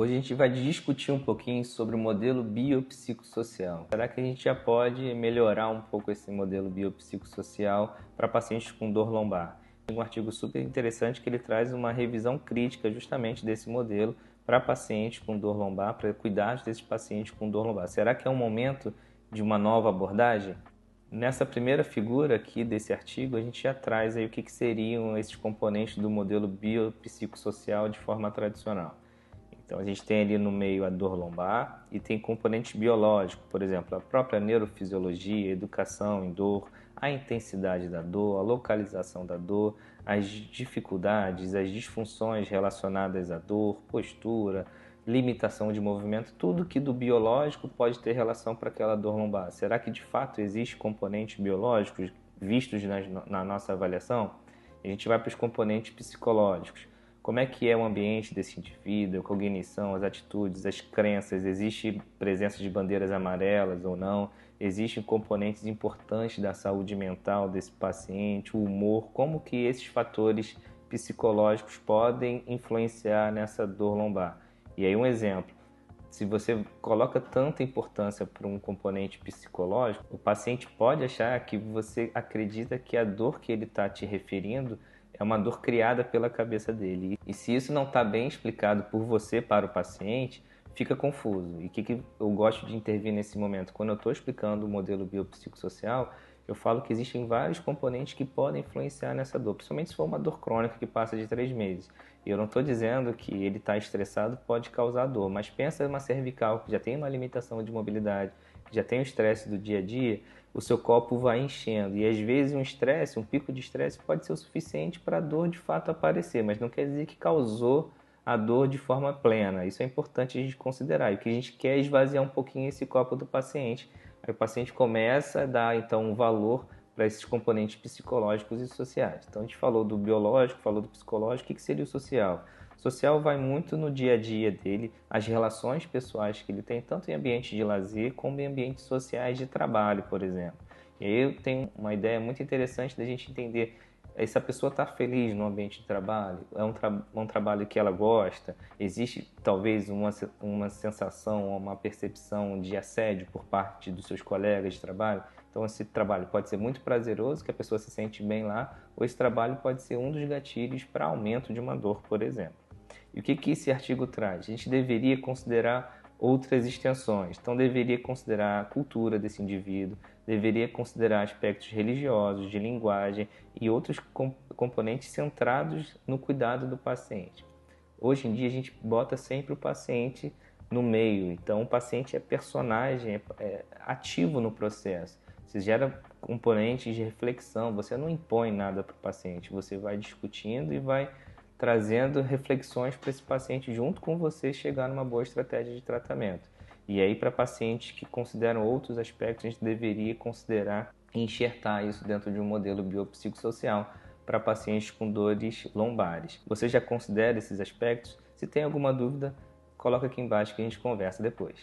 Hoje a gente vai discutir um pouquinho sobre o modelo biopsicossocial. Será que a gente já pode melhorar um pouco esse modelo biopsicossocial para pacientes com dor lombar? Tem um artigo super interessante que ele traz uma revisão crítica justamente desse modelo para pacientes com dor lombar, para cuidar desses pacientes com dor lombar. Será que é um momento de uma nova abordagem? Nessa primeira figura aqui desse artigo, a gente já traz aí o que seriam esses componentes do modelo biopsicossocial de forma tradicional. Então, a gente tem ali no meio a dor lombar e tem componentes biológicos, por exemplo, a própria neurofisiologia, a educação em dor, a intensidade da dor, a localização da dor, as dificuldades, as disfunções relacionadas à dor, postura, limitação de movimento, tudo que do biológico pode ter relação para aquela dor lombar. Será que de fato existe componentes biológicos vistos na nossa avaliação? A gente vai para os componentes psicológicos. Como é que é o ambiente desse indivíduo, a cognição, as atitudes, as crenças, existe presença de bandeiras amarelas ou não, existem componentes importantes da saúde mental desse paciente, o humor, como que esses fatores psicológicos podem influenciar nessa dor lombar. E aí um exemplo, se você coloca tanta importância para um componente psicológico, o paciente pode achar que você acredita que a dor que ele está te referindo é uma dor criada pela cabeça dele. E se isso não está bem explicado por você para o paciente, fica confuso. E o que eu gosto de intervir nesse momento? Quando eu estou explicando o modelo biopsicossocial, eu falo que existem vários componentes que podem influenciar nessa dor, principalmente se for uma dor crônica que passa de 3 meses. E eu não estou dizendo que ele está estressado pode causar dor, mas pensa uma cervical que já tem uma limitação de mobilidade, que já tem o estresse do dia a dia, o seu copo vai enchendo. E às vezes um estresse, um pico de estresse pode ser o suficiente para a dor de fato aparecer, mas não quer dizer que causou a dor de forma plena. Isso é importante a gente considerar. E o que a gente quer é esvaziar um pouquinho esse copo do paciente. Aí o paciente começa a dar então um valor para esses componentes psicológicos e sociais. Então a gente falou do biológico, falou do psicológico, o que seria o social? O social vai muito no dia a dia dele, as relações pessoais que ele tem, tanto em ambientes de lazer como em ambientes sociais de trabalho, por exemplo. E aí eu tenho uma ideia muito interessante da gente entender se a pessoa está feliz no ambiente de trabalho, é um trabalho que ela gosta, existe talvez uma sensação, uma percepção de assédio por parte dos seus colegas de trabalho. Então esse trabalho pode ser muito prazeroso, que a pessoa se sente bem lá, ou esse trabalho pode ser um dos gatilhos para aumento de uma dor, por exemplo. E o que esse artigo traz? A gente deveria considerar outras extensões. Então, deveria considerar a cultura desse indivíduo, deveria considerar aspectos religiosos, de linguagem e outros componentes centrados no cuidado do paciente. Hoje em dia, a gente bota sempre o paciente no meio. Então, o paciente é personagem, é ativo no processo. Você gera componentes de reflexão, você não impõe nada para o paciente, você vai discutindo e vai trazendo reflexões para esse paciente junto com você chegar numa boa estratégia de tratamento. E aí, para pacientes que consideram outros aspectos, a gente deveria considerar e enxertar isso dentro de um modelo biopsicossocial para pacientes com dores lombares. Você já considera esses aspectos? Se tem alguma dúvida, coloca aqui embaixo que a gente conversa depois.